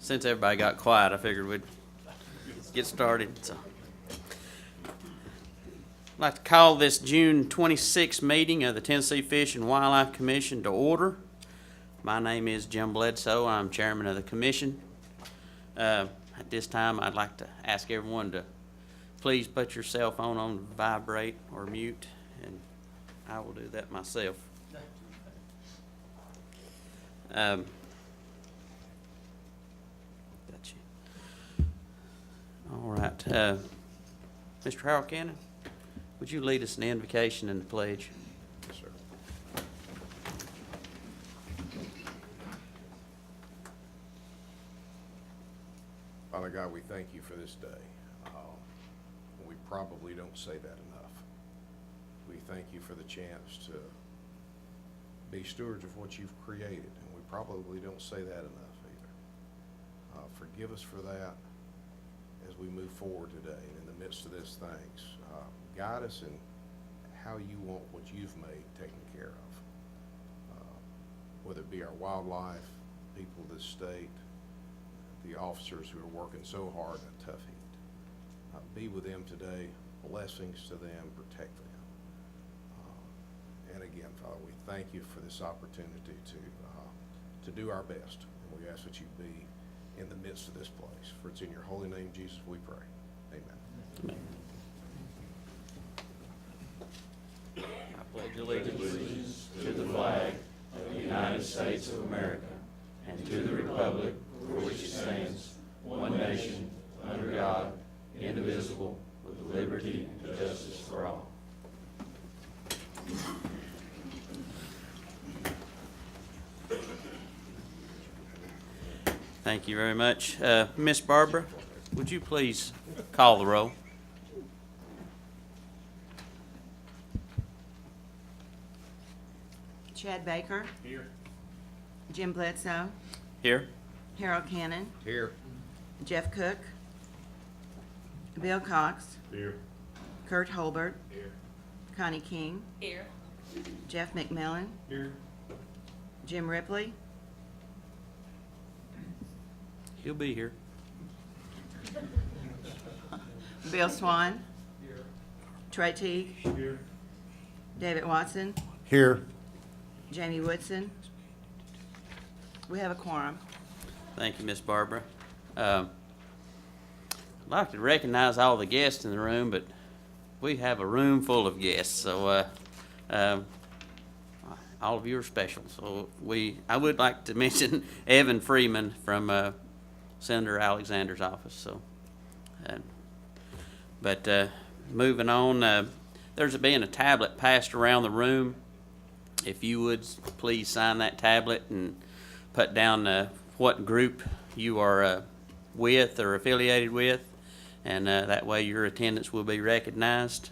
since everybody got quiet, I figured we'd get started. So, I'd like to call this June 26th meeting of the Tennessee Fish and Wildlife Commission to order. My name is Jim Bledsoe. I'm chairman of the commission. At this time, I'd like to ask everyone to please put your cell phone on vibrate or mute, and I will do that myself. Gotcha. All right. Mr. Harold Cannon, would you lead us in the invocation and the pledge? Yes, sir. Father God, we thank you for this day. We probably don't say that enough. We thank you for the chance to be stewards of what you've created, and we probably don't say that enough either. Forgive us for that as we move forward today and in the midst of this things. Guide us in how you want what you've made taken care of, whether it be our wildlife, people of this state, the officers who are working so hard in a tough heat. Be with them today, blessings to them, protect them. And again, Father, we thank you for this opportunity to do our best. And we ask that you be in the midst of this place. For it's in your holy name, Jesus, we pray. Amen. Amen. I pledge allegiance to the flag of the United States of America and to the republic for which it stands, one nation, under God, indivisible, with liberty and justice for all. Thank you very much. Miss Barbara, would you please call the roll? Chad Baker. Here. Jim Bledsoe. Here. Harold Cannon. Here. Jeff Cook. Bill Cox. Here. Kurt Holbert. Here. Connie King. Here. Jeff McMillan. Here. Jim Ripley. He'll be here. Bill Swan. Here. Trey Teague. Here. David Watson. Here. Jamie Woodson. We have a quorum. Thank you, Miss Barbara. I'd like to recognize all the guests in the room, but we have a room full of guests, so all of you are special. So I would like to mention Evan Freeman from Senator Alexander's office. So, moving on, there's been a tablet passed around the room. If you would please sign that tablet and put down what group you are with or affiliated with, and that way your attendance will be recognized.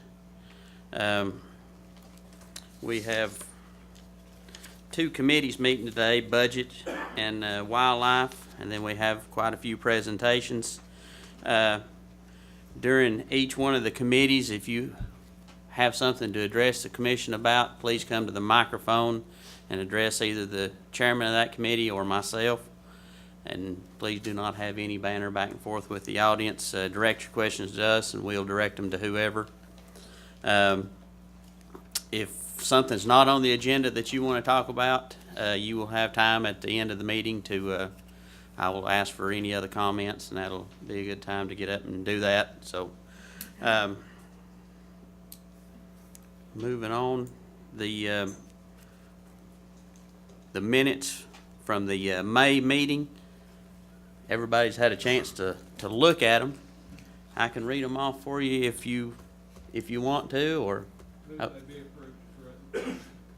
We have two committees meeting today, budget and wildlife, and then we have quite a few presentations. During each one of the committees, if you have something to address the commission about, please come to the microphone and address either the chairman of that committee or myself. And please do not have any banter back and forth with the audience. Direct your questions to us and we'll direct them to whoever. If something's not on the agenda that you want to talk about, you will have time at the end of the meeting to, I will ask for any other comments, and that'll be a good time to get up and do that. So, moving on, the minutes from the May meeting. Everybody's had a chance to look at them. I can read them off for you if you want to, or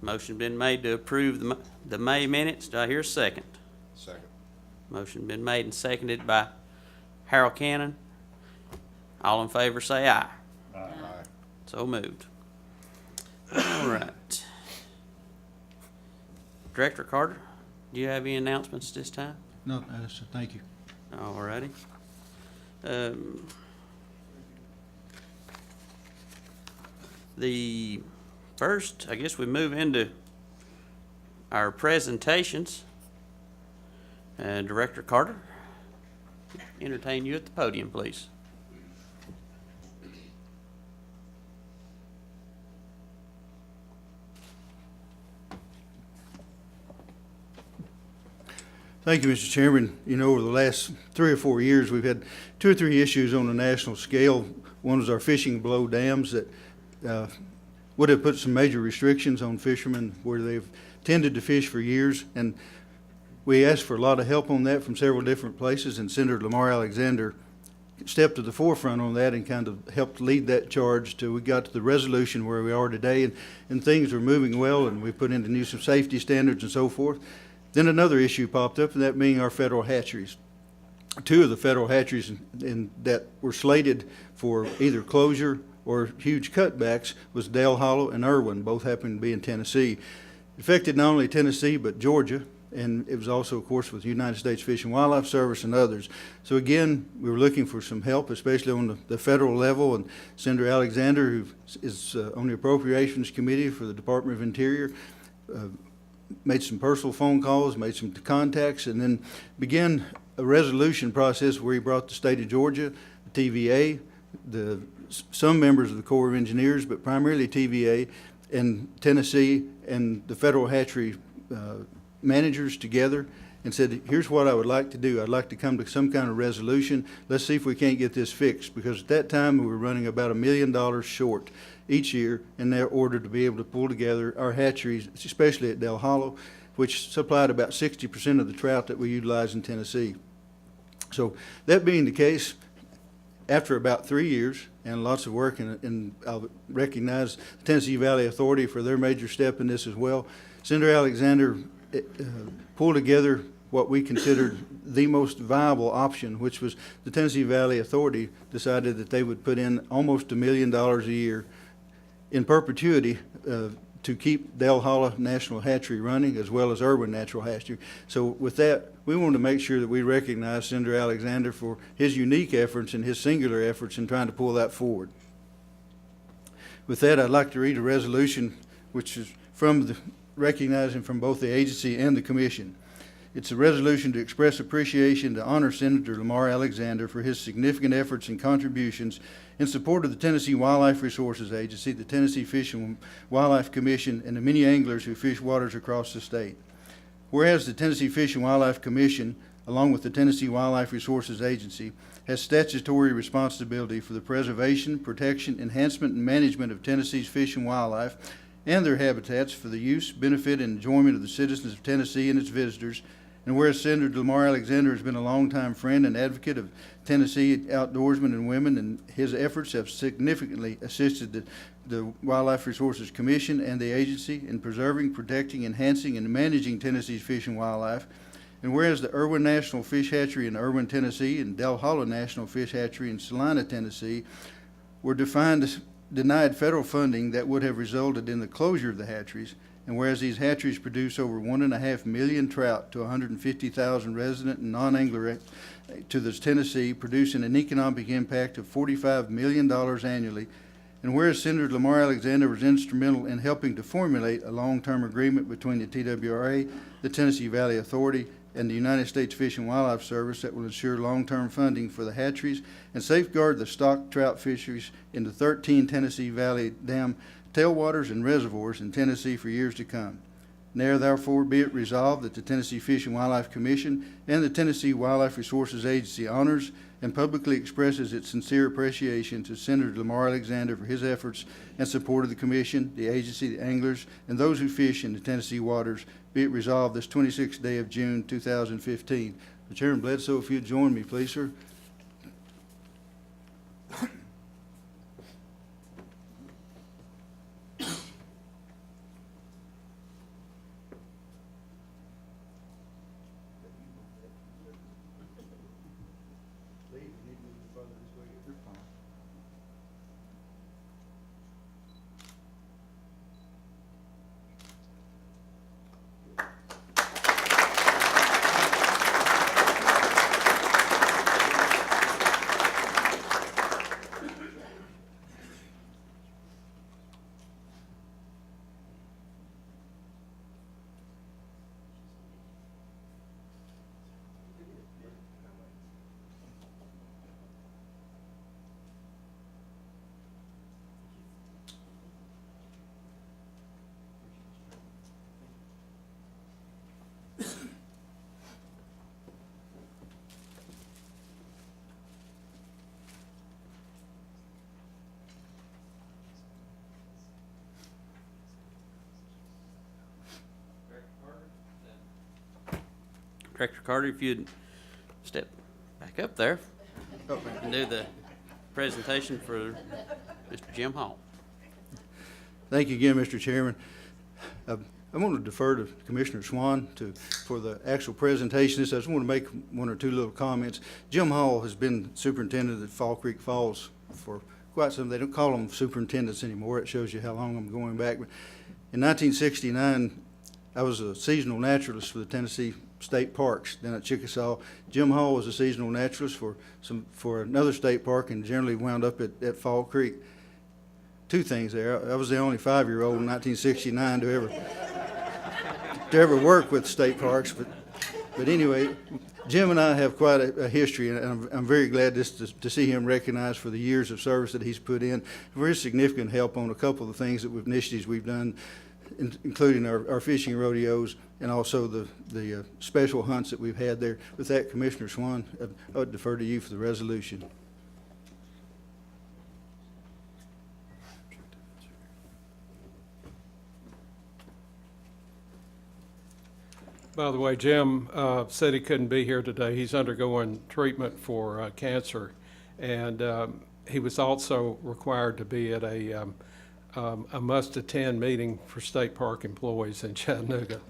motion been made to approve the May minutes. Do I hear a second? Second. Motion been made and seconded by Harold Cannon. All in favor say aye. Aye. So moved. All right. Director Carter, do you have any announcements this time? No, thank you. All righty. The first, I guess we move into our presentations. Director Carter. entertain you at the podium, please. Thank you, Mr. Chairman. You know, over the last 3 or 4 years, we've had 2 or 3 issues on a national scale. One was our fishing below dams that would have put some major restrictions on fishermen where they've tended to fish for years. And we asked for a lot of help on that from several different places, and Senator Lamar Alexander stepped to the forefront on that and kind of helped lead that charge till we got to the resolution where we are today. And things are moving well, and we put in some safety standards and so forth. Then another issue popped up, and that being our federal hatcheries. 2 of the federal hatcheries that were slated for either closure or huge cutbacks was Dale Hollow and Irwin, both happened to be in Tennessee. It affected not only Tennessee but Georgia, and it was also, of course, with the United States Fish and Wildlife Service and others. So again, we were looking for some help, especially on the federal level, and Senator Alexander, who is on the Appropriations Committee for the Department of Interior, made some personal phone calls, made some contacts, and then began a resolution process where he brought the state of Georgia, the TVA, some members of the Corps of Engineers, but primarily TVA, and Tennessee, and the federal hatchery managers together and said, here's what I would like to do. I'd like to come to some kind of resolution. Let's see if we can't get this fixed, because at that time we were running about $1 million short each year in their order to be able to pull together our hatcheries, especially at Dale Hollow, which supplied about 60% of the trout that we utilize in Tennessee. So that being the case, after about 3 years and lots of work, and I'll recognize the Tennessee Valley Authority for their major step in this as well, Senator Alexander pulled together what we considered the most viable option, which was the Tennessee Valley Authority decided that they would put in almost $1 million a year in perpetuity to keep Dale Hollow National Hatchery running, as well as Irwin Natural Hatchery. So with that, we wanted to make sure that we recognize Senator Alexander for his unique efforts and his singular efforts in trying to pull that forward. With that, I'd like to read a resolution which is recognizing from both the agency and the commission. It's a resolution to express appreciation to honor Senator Lamar Alexander for his significant efforts and contributions in support of the Tennessee Wildlife Resources Agency, the Tennessee Fish and Wildlife Commission, and the many anglers who fish waters across the state. Whereas the Tennessee Fish and Wildlife Commission, along with the Tennessee Wildlife Resources Agency, has statutory responsibility for the preservation, protection, enhancement, and management of Tennessee's fish and wildlife and their habitats for the use, benefit, and enjoyment of the citizens of Tennessee and its visitors. And whereas Senator Lamar Alexander has been a longtime friend and advocate of Tennessee outdoorsmen and women, and his efforts have significantly assisted the Wildlife Resources Commission and the agency in preserving, protecting, enhancing, and managing Tennessee's fish and wildlife. And whereas the Irwin National Fish Hatchery in Irwin, Tennessee, and Dale Hollow National Fish Hatchery in Salina, Tennessee, were denied federal funding that would have resulted in the closure of the hatcheries, and whereas these hatcheries produce over 1.5 million trout to 150,000 resident and non-angler to this Tennessee, producing an economic impact of $45 million annually, and whereas Senator Lamar Alexander was instrumental in helping to formulate a long-term agreement between the TWRA, the Tennessee Valley Authority, and the United States Fish and Wildlife Service that will ensure long-term funding for the hatcheries and safeguard the stock trout fisheries in the 13 Tennessee Valley Dam tailwaters and reservoirs in Tennessee for years to come. Now, therefore, be it resolved that the Tennessee Fish and Wildlife Commission and the Tennessee Wildlife Resources Agency honors and publicly expresses its sincere appreciation to Senator Lamar Alexander for his efforts and support of the Commission, the agency, the anglers, and those who fish in the Tennessee waters. Be it resolved this 26th day of June, 2015. Chairman Bledsoe, if you'd join me, please, sir. Director Carter, if you'd step back up there and do the presentation for Mr. Jim Hall. Thank you again, Mr. Chairman. I'm going to defer to Commissioner Swan for the actual presentation. I just want to make one or two little comments. Jim Hall has been superintendent at Fall Creek Falls for quite some. They don't call them superintendents anymore. It shows you how long I'm going back. But in 1969, I was a seasonal naturalist for the Tennessee State Parks down at Chickasaw. Jim Hall was a seasonal naturalist for another state park and generally wound up at Fall Creek. Two things there. I was the only 5-year-old in 1969 to ever work with state parks. But anyway, Jim and I have quite a history, and I'm very glad to see him recognized for the years of service that he's put in. Very significant help on a couple of things initiatives we've done, including our fishing rodeos and also the special hunts that we've had there. With that, Commissioner Swan, I would defer to you for the resolution. By the way, Jim said he couldn't be here today. He's undergoing treatment for cancer, and he was also required to be at a must-attend meeting for state park employees in Chattanooga.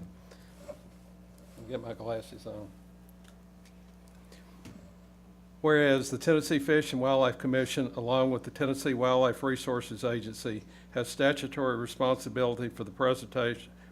Get my glasses on. Whereas the Tennessee Fish and Wildlife Commission, along with the Tennessee Wildlife Resources Agency, has statutory responsibility for the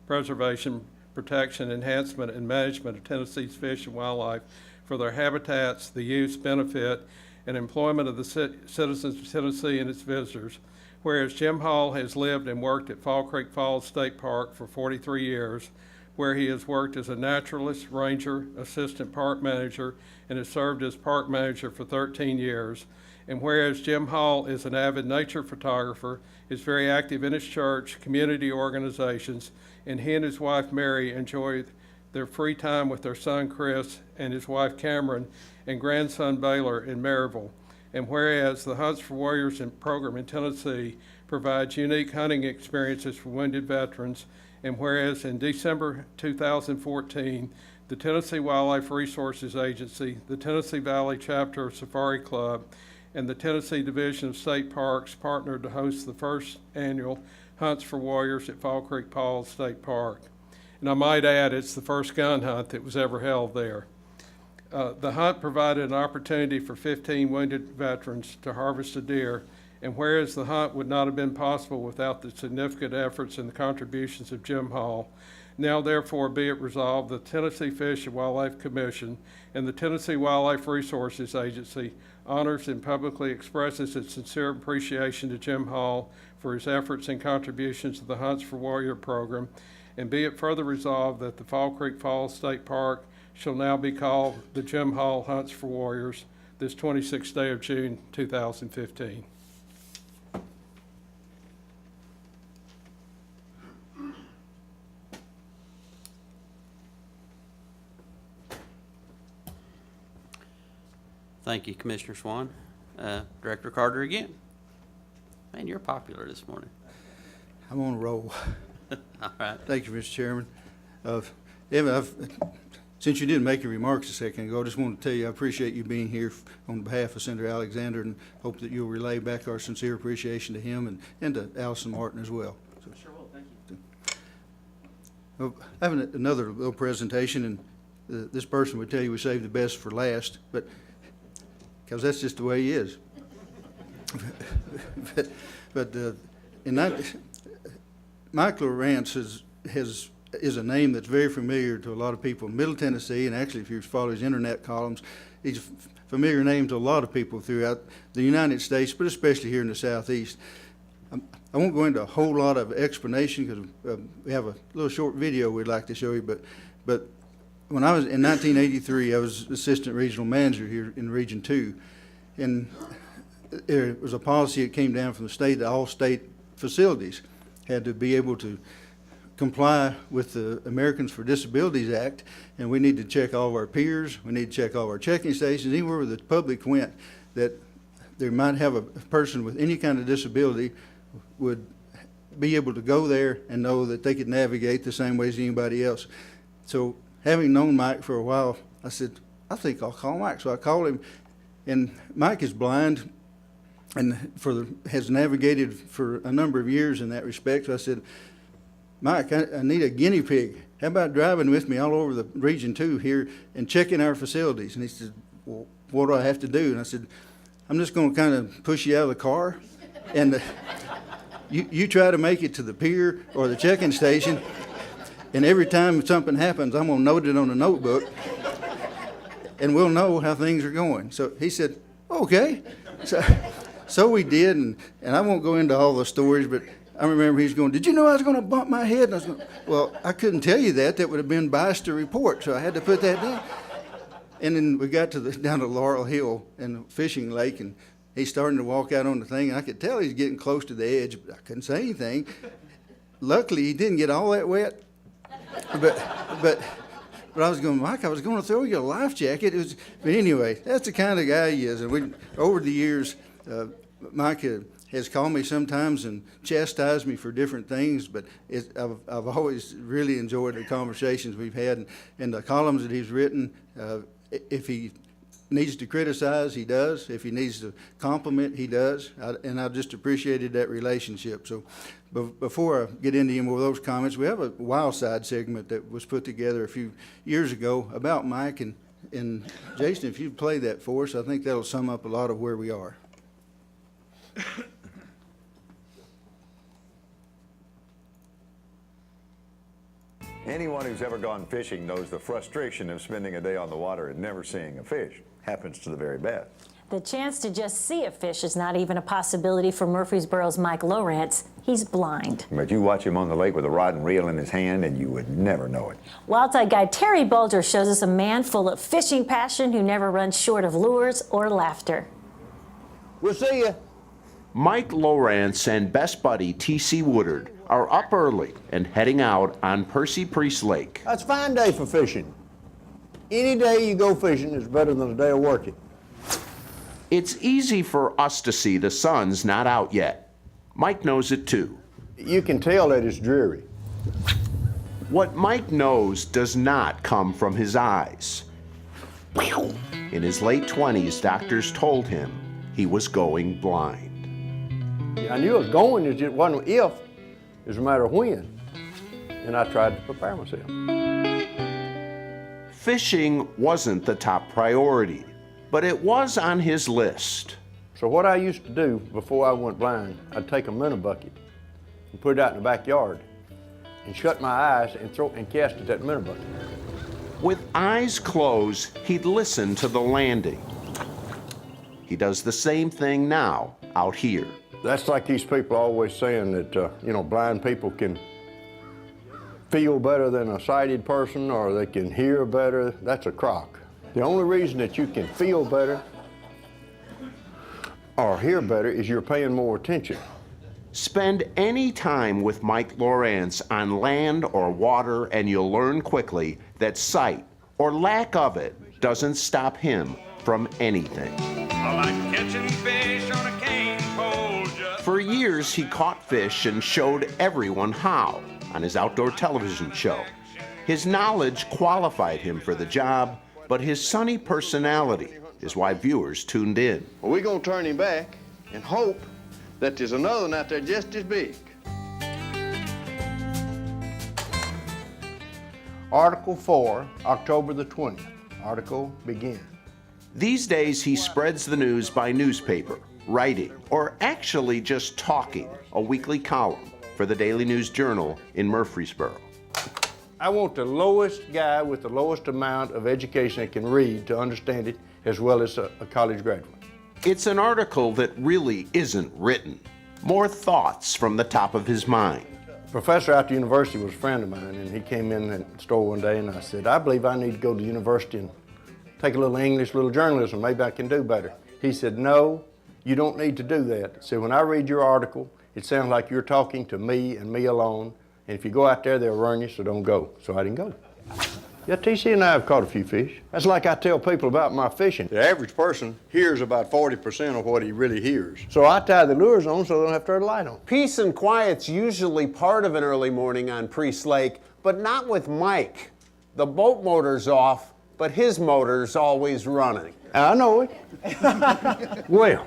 preservation, protection, enhancement, and management of Tennessee's fish and wildlife for their habitats, the use, benefit, and employment of the citizens of Tennessee and its visitors. Whereas Jim Hall has lived and worked at Fall Creek Falls State Park for 43 years, where he has worked as a naturalist, ranger, assistant park manager, and has served as park manager for 13 years. And whereas Jim Hall is an avid nature photographer, is very active in his church, community organizations, and he and his wife Mary enjoy their free time with their son Chris and his wife Cameron and grandson Baylor in Maryville. And whereas the Hunts for Warriors program in Tennessee provides unique hunting experiences for wounded veterans, and whereas in December 2014, the Tennessee Wildlife Resources Agency, the Tennessee Valley Chapter of Safari Club, and the Tennessee Division of State Parks partnered to host the first annual Hunts for Warriors at Fall Creek Falls State Park. And I might add, it's the first gun hunt that was ever held there. The hunt provided an opportunity for 15 wounded veterans to harvest a deer, and whereas the hunt would not have been possible without the significant efforts and the contributions of Jim Hall, now therefore be it resolved, the Tennessee Fish and Wildlife Commission and the Tennessee Wildlife Resources Agency honors and publicly expresses its sincere appreciation to Jim Hall for his efforts and contributions to the Hunts for Warrior program, and be it further resolved that the Fall Creek Falls State Park shall now be called the Jim Hall Hunts for Warriors this 26th day of June 2015. Thank you, Commissioner Swan. Director Carter again. Man, you're popular this morning. I'm on a roll. All right. Thank you, Mr. Chairman. Evan, since you didn't make your remarks a second ago, I just wanted to tell you I appreciate you being here on behalf of Senator Alexander, and hope that you'll relay back our sincere appreciation to him and to Allison Martin as well. So, Sure will. Thank you. I have another little presentation, and this person would tell you we saved the best for last, but because that's just the way he is. Michael Rance is a name that's very familiar to a lot of people in Middle Tennessee, and actually if you follow his internet columns, he's a familiar name to a lot of people throughout the United States, but especially here in the Southeast. I won't go into a whole lot of explanation because we have a little short video we'd like to show you, but when I was in 1983, I was assistant regional manager here in Region 2, and there was a policy that came down from the state that all state facilities had to be able to comply with the Americans for Disabilities Act, and we need to check all of our piers, we need to check all of our checking stations, anywhere where the public went, that there might have a person with any kind of disability would be able to go there and know that they could navigate the same way as anybody else. So having known Mike for a while, I said, I think I'll call Mike. So I called him, and Mike is blind and has navigated for a number of years in that respect. So I said, Mike, I need a guinea pig. How about driving with me all over the Region 2 here and checking our facilities? And he said, well, what do I have to do? And I said, I'm just going to kind of push you out of the car, and you try to make it to the pier or the check-in station, and every time something happens, I'm going to note it on a notebook, and we'll know how things are going. So he said, okay. So we did, and I won't go into all the stories, but I remember he's going, did you know I was going to bump my head? And I was going, well, I couldn't tell you that. That would have been biased to report, so I had to put that down. And then we got down to Laurel Hill and the fishing lake, and he's starting to walk out on the thing, and I could tell he's getting close to the edge, but I couldn't say anything. Luckily, he didn't get all that wet, but I was going, Mike, I was going to throw you a life jacket. But anyway, that's the kind of guy he is. And over the years, Mike has called me sometimes and chastised me for different things, but I've always really enjoyed the conversations we've had and the columns that he's written. If he needs to criticize, he does. If he needs to compliment, he does. And I've just appreciated that relationship. So before I get into any more of those comments, we have a Wild Side segment that was put together a few years ago about Mike. And Jason, if you'd play that for us, I think that'll sum up a lot of where we are. Anyone who's ever gone fishing knows the frustration of spending a day on the water and never seeing a fish. Happens to the very best. The chance to just see a fish is not even a possibility for Murfreesboro's Mike Lawrence. He's blind. But you watch him on the lake with a rod and reel in his hand and you would never know it. Wildside guide Terry Bulger shows us a man full of fishing passion who never runs short of lures or laughter. We'll see you. Mike Lawrence and best buddy T.C. Woodard are up early and heading out on Percy Priest Lake. That's a fine day for fishing. Any day you go fishing is better than a day of working. It's easy for us to see the sun's not out yet. Mike knows it too. You can tell that it's dreary. What Mike knows does not come from his eyes. In his late 20s, doctors told him he was going blind. I knew I was going, it just wasn't if, it was a matter of when. And I tried to prepare myself. Fishing wasn't the top priority, but it was on his list. So what I used to do before I went blind, I'd take a minnow bucket and put it out in the backyard and shut my eyes and cast it at the minnow bucket. With eyes closed, he'd listen to the landing. He does the same thing now out here. That's like these people always saying that, blind people can feel better than a sighted person or they can hear better. That's a crock. The only reason that you can feel better or hear better is you're paying more attention. Spend any time with Mike Lawrence on land or water and you'll learn quickly that sight, or lack of it, doesn't stop him from anything. Like catching fish on a cane pole. For years, he caught fish and showed everyone how on his outdoor television show. His knowledge qualified him for the job, but his sunny personality is why viewers tuned in. Well, we're going to turn him back and hope that there's another one out there just as big. Article 4, October the 20th. Article begin. These days, he spreads the news by newspaper, writing, or actually just talking, a weekly column for the Daily News Journal in Murfreesboro. I want the lowest guy with the lowest amount of education that can read to understand it, as well as a college graduate. It's an article that really isn't written. More thoughts from the top of his mind. A professor at the university was a friend of mine, and he came in the store one day, and I said, I believe I need to go to the university and take a little English, a little journalism. Maybe I can do better. He said, no, you don't need to do that. So when I read your article, it sounds like you're talking to me and me alone. And if you go out there, they'll run you, so don't go. So I didn't go. Yeah, TC and I have caught a few fish. That's like I tell people about my fishing. The average person hears about 40% of what he really hears. So I tie the lures on so they don't have to turn the light on. Peace and quiet's usually part of an early morning on Priest Lake, but not with Mike. the boat motor's off, but his motor's always running. I know it. Well,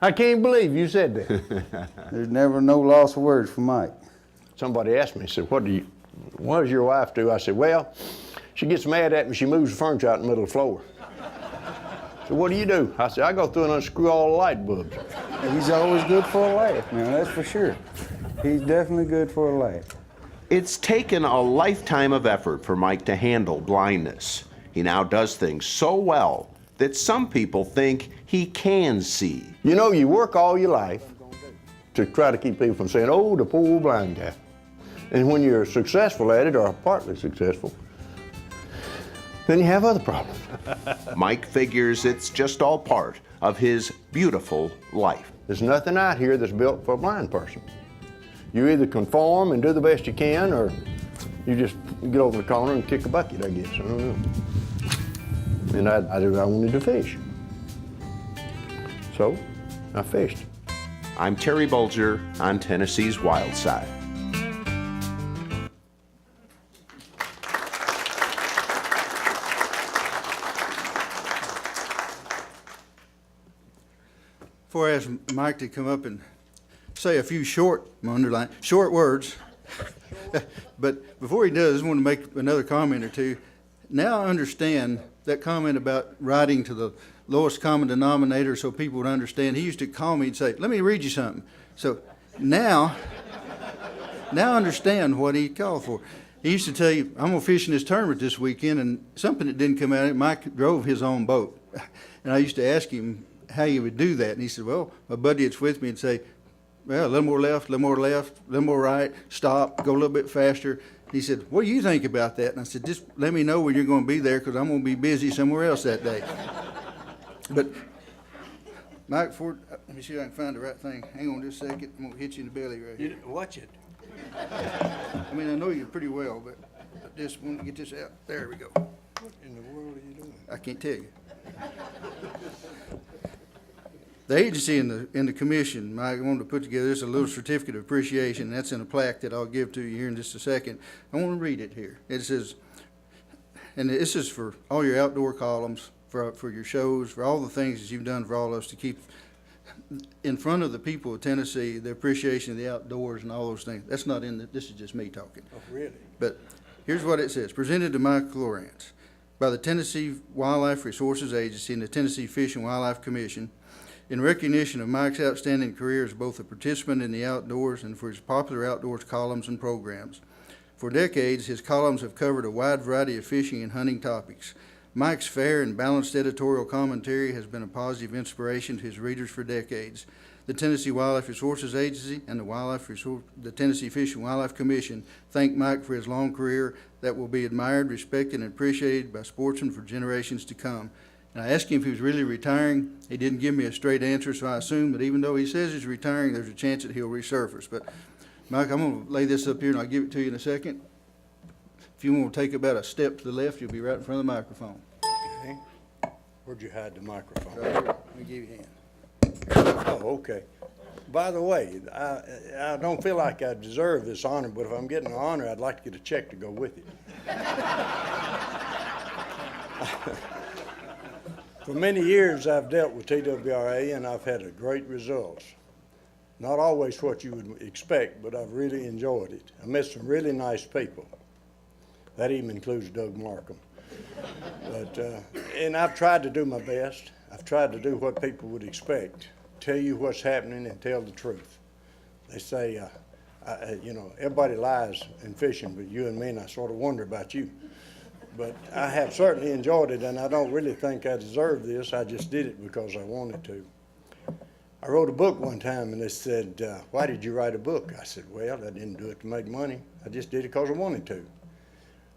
I can't believe you said that. There's never no loss of words for Mike. Somebody asked me, said, what does your wife do? I said, well, she gets mad at me, she moves the furniture out in the middle of the floor. So what do you do? I said, I go through and unscrew all the light bulbs. He's always good for a laugh, man, that's for sure. He's definitely good for a laugh. It's taken a lifetime of effort for Mike to handle blindness. He now does things so well that some people think he can see. You know, you work all your life to try to keep people from saying, oh, the poor blind guy. And when you're successful at it, or partly successful, then you have other problems. Mike figures it's just all part of his beautiful life. There's nothing out here that's built for a blind person. You either conform and do the best you can, or you just get over the corner and kick a bucket, I guess. I don't know. And I wanted to fish. So I fished. I'm Terry Bulger on Tennessee's Wild Side. Before I ask Mike to come up and say a few short words, but before he does, I want to make another comment or two. Now I understand that comment about writing to the lowest common denominator so people would understand. He used to call me and say, let me read you something. So now I understand what he called for. He used to tell you, I'm going to fish in this tournament this weekend, and something that didn't come out of it, Mike drove his own boat. And I used to ask him how he would do that. And he said, well, my buddy that's with me would say, well, a little more left, a little more right, stop, go a little bit faster. He said, what do you think about that? And I said, just let me know when you're going to be there, because I'm going to be busy somewhere else that day. But, Mike, let me see if I can find the right thing. Hang on just a second. I'm going to hit you in the belly right here. Watch it. I mean, I know you pretty well, but I just want to get this out. There we go. What in the world are you doing? I can't tell you. The agency and the commission, Mike, wanted to put together just a little certificate of appreciation. That's in a plaque that I'll give to you here in just a second. I want to read it here. It says, and this is for all your outdoor columns, for your shows, for all the things that you've done for all of us to keep in front of the people of Tennessee, the appreciation of the outdoors and all those things. That's not in this is just me talking. Oh, really? But here's what it says. Presented to Mike Lawrence by the Tennessee Wildlife Resources Agency and the Tennessee Fish and Wildlife Commission, in recognition of Mike's outstanding career as both a participant in the outdoors and for his popular outdoors columns and programs. For decades, his columns have covered a wide variety of fishing and hunting topics. Mike's fair and balanced editorial commentary has been a positive inspiration to his readers for decades. The Tennessee Wildlife Resources Agency and the Tennessee Fish and Wildlife Commission thank Mike for his long career that will be admired, respected, and appreciated by sportsmen for generations to come. And I asked him if he was really retiring. He didn't give me a straight answer, so I assume that even though he says he's retiring, there's a chance that he'll resurface. But, Mike, I'm going to lay this up here, and I'll give it to you in a second. If you want to take about a step to the left, you'll be right in front of the microphone. Okay. Where'd you hide the microphone? Right here. Let me give you a hand. Oh, okay. By the way, I don't feel like I deserve this honor, but if I'm getting an honor, I'd like to get a check to go with it. For many years, I've dealt with TWRA, and I've had great results. Not always what you would expect, but I've really enjoyed it. I met some really nice people. That even includes Doug Markham. But, and I've tried to do my best. I've tried to do what people would expect, tell you what's happening and tell the truth. They say, you know, everybody lies in fishing, but you and me, and I sort of wonder about you. But I have certainly enjoyed it, and I don't really think I deserve this. I just did it because I wanted to. I wrote a book one time, and they said, why did you write a book? I said, well, I didn't do it to make money. I just did it because I wanted to.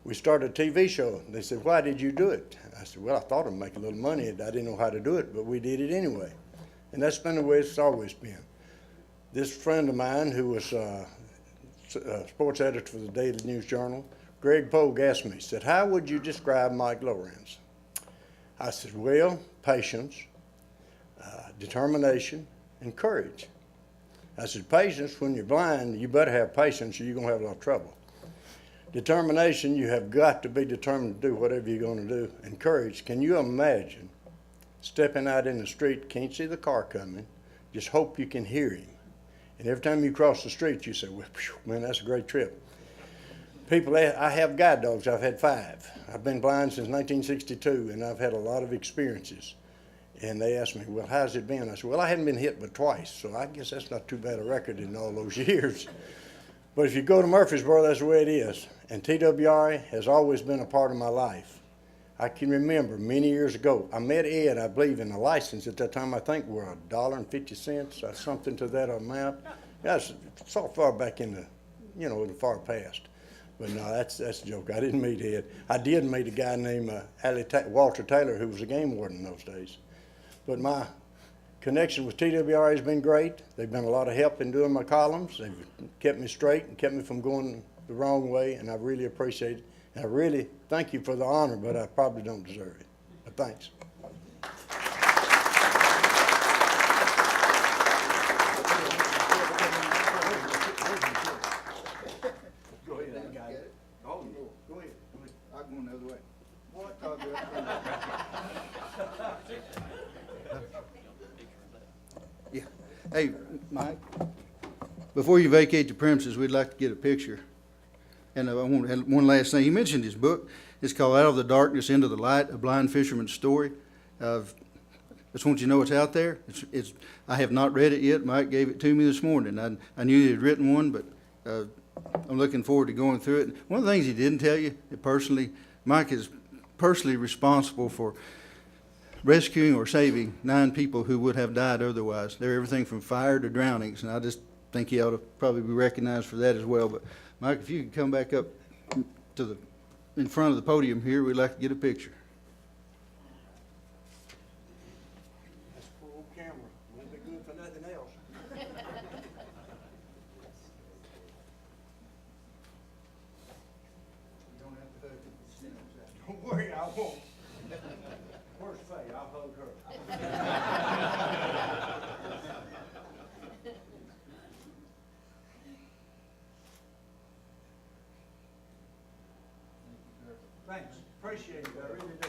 We started a TV show. They said, why did you do it? I said, well, I thought I'd make a little money. I didn't know how to do it, but we did it anyway. And that's been the way it's always been. This friend of mine who was a sports editor for the Daily News Journal, Greg Pogue, asked me, said, how would you describe Mike Lawrence? I said, well, patience, determination, and courage. I said, patience, when you're blind, you better have patience or you're going to have a lot of trouble. Determination, you have got to be determined to do whatever you're going to do. And courage, can you imagine stepping out in the street, can't see the car coming, just hope you can hear him. And every time you cross the street, you say, well, phew, man, that's a great trip. People, I have guide dogs. I've had 5. I've been blind since 1962, and I've had a lot of experiences. And they asked me, well, how's it been? I said, well, I hadn't been hit but twice, so I guess that's not too bad a record in all those years. But if you go to Murfreesboro, that's the way it is. And TWRA has always been a part of my life. I can remember many years ago, I met Ed, I believe, in the license at that time, I think were $1.50 or something to that amount. That's so far back in the, the far past. But no, that's a joke. I didn't meet Ed. I did meet a guy named Walter Taylor, who was a game warden in those days. But my connection with TWRA has been great. They've been a lot of help in doing my columns. They've kept me straight and kept me from going the wrong way, and I really appreciate it. And I really thank you for the honor, but I probably don't deserve it. But thanks. Go ahead. Got it. Oh, go ahead. I'll go another way. Yeah. Hey, Mike, before you vacate the premises, we'd like to get a picture. And I want to add one last thing. You mentioned his book. It's called Out of the Darkness into the Light, A Blind Fisherman's Story. I just want you to know it's out there. I have not read it yet. Mike gave it to me this morning. I knew he had written one, but I'm looking forward to going through it. One of the things he didn't tell you, personally, Mike is personally responsible for rescuing or saving 9 people who would have died otherwise. They're everything from fire to drownings, and I just think he ought to probably be recognized for that as well. But Mike, if you could come back up to in front of the podium here, we'd like to get a picture. That's a poor old camera. Won't be good for nothing else. Don't worry, I won't. Where's Faye? I'll hug her. Thanks. Appreciate it. I really do.